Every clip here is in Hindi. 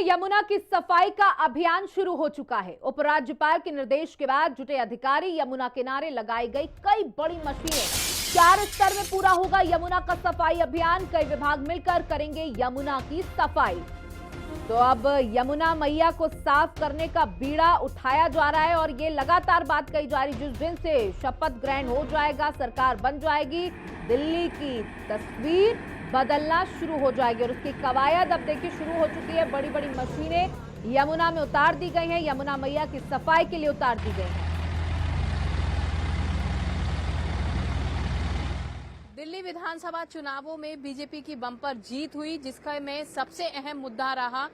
यमुना की सफाई का अभियान शुरू हो चुका है। उपराज्यपाल के निर्देश के बाद जुटे अधिकारी यमुना किनारे लगाई गई कई बड़ी मशीनें। 4 स्तर में पूरा होगा यमुना का सफाई अभियान। कई विभाग मिलकर करेंगे यमुना की सफाई। तो अब यमुना मैया को साफ करने का बीड़ा उठाया जा रहा है और ये लगातार बात कही जा रही, जिस दिन से शपथ ग्रहण हो जाएगा, सरकार बन जाएगी, दिल्ली की तस्वीर बदलना शुरू हो जाएगी और उसकी कवायद अब देखिए शुरू हो चुकी है। बड़ी बड़ी मशीनें यमुना में उतार दी गई हैं, यमुना मैया की सफाई के लिए उतार दी गई हैं। दिल्ली विधानसभा चुनावों में बीजेपी की बम्पर जीत हुई, जिसका में सबसे अहम मुद्दा रहा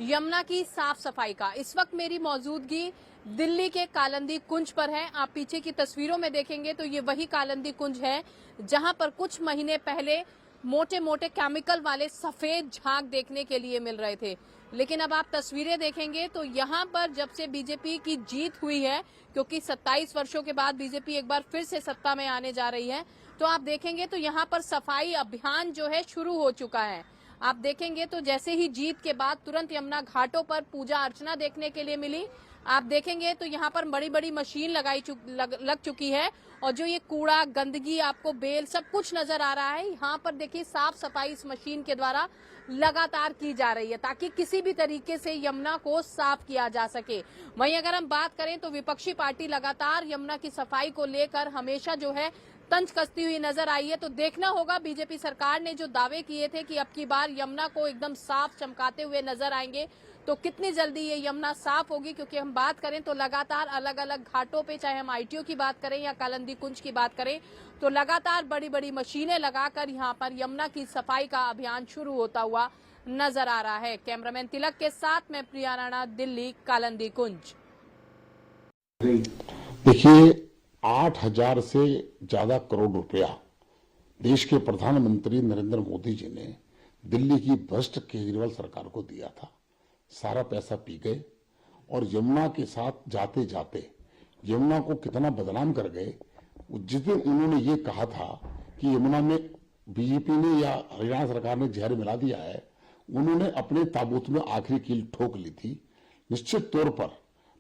यमुना की साफ सफाई का। इस वक्त मेरी मौजूदगी दिल्ली के कालिंदी कुंज पर है। आप पीछे की तस्वीरों में देखेंगे तो ये वही कालिंदी कुंज है जहां पर कुछ महीने पहले मोटे मोटे केमिकल वाले सफेद झाग देखने के लिए मिल रहे थे, लेकिन अब आप तस्वीरें देखेंगे तो यहाँ पर जब से बीजेपी की जीत हुई है, क्योंकि 27 वर्षों के बाद बीजेपी एक बार फिर से सत्ता में आने जा रही है, तो आप देखेंगे तो यहाँ पर सफाई अभियान जो है शुरू हो चुका है। आप देखेंगे तो जैसे ही जीत के बाद तुरंत यमुना घाटों पर पूजा अर्चना देखने के लिए मिली। आप देखेंगे तो यहाँ पर बड़ी बड़ी मशीन लग चुकी है और जो ये कूड़ा गंदगी आपको बेल सब कुछ नजर आ रहा है, यहाँ पर देखिए साफ सफाई इस मशीन के द्वारा लगातार की जा रही है ताकि किसी भी तरीके से यमुना को साफ किया जा सके। वहीं अगर हम बात करें तो विपक्षी पार्टी लगातार यमुना की सफाई को लेकर हमेशा जो है तंज कसती हुई नजर आई है। तो देखना होगा बीजेपी सरकार ने जो दावे किए थे कि अब की बार यमुना को एकदम साफ चमकाते हुए नजर आएंगे, तो कितनी जल्दी ये यमुना साफ होगी। क्योंकि हम बात करें तो लगातार अलग अलग घाटों पे, चाहे हम आईटीओ की बात करें या कालिंदी कुंज की बात करें, तो लगातार बड़ी बड़ी मशीनें लगाकर यहाँ पर यमुना की सफाई का अभियान शुरू होता हुआ नजर आ रहा है। कैमरामैन तिलक के साथ मैं प्रिया राणा, दिल्ली, कालिंदी कुंज। देखिए, 8,000 से ज्यादा करोड़ रुपया देश के प्रधानमंत्री नरेंद्र मोदी जी ने दिल्ली की भ्रष्ट केजरीवाल सरकार को दिया था। सारा पैसा पी गए और यमुना के साथ जाते जाते यमुना को कितना बदनाम कर गए। जिस दिन उन्होंने ये कहा था कि यमुना में बीजेपी ने या हरियाणा सरकार ने जहर मिला दिया है, उन्होंने अपने ताबूत में आखिरी कील ठोक ली थी। निश्चित तौर पर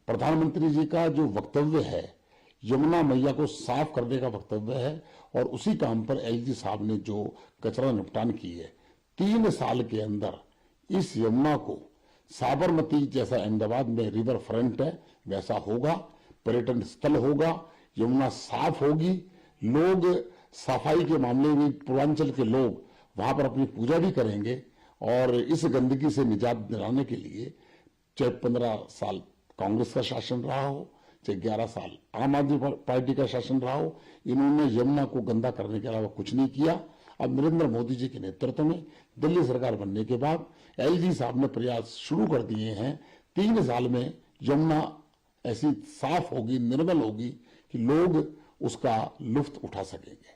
प्रधानमंत्री जी का जो वक्तव्य है, यमुना मैया को साफ करने का वक्तव्य है और उसी काम पर एलजी साहब ने जो कचरा निपटान की है, 3 साल के अंदर इस यमुना को साबरमती जैसा अहमदाबाद में रिवर फ्रंट है वैसा होगा, पर्यटन स्थल होगा, यमुना साफ होगी। लोग सफाई के मामले में पूर्वांचल के लोग वहां पर अपनी पूजा भी करेंगे और इस गंदगी से निजात दिलाने के लिए चाहे 15 साल कांग्रेस का शासन रहा हो, चाहे 11 साल आम आदमी पार्टी का शासन रहा हो, इन्होंने यमुना को गंदा करने के अलावा कुछ नहीं किया। अब नरेंद्र मोदी जी के नेतृत्व में दिल्ली सरकार बनने के बाद एलजी साहब ने प्रयास शुरू कर दिए हैं। 3 साल में यमुना ऐसी साफ होगी, निर्मल होगी कि लोग उसका लुत्फ उठा सकेंगे।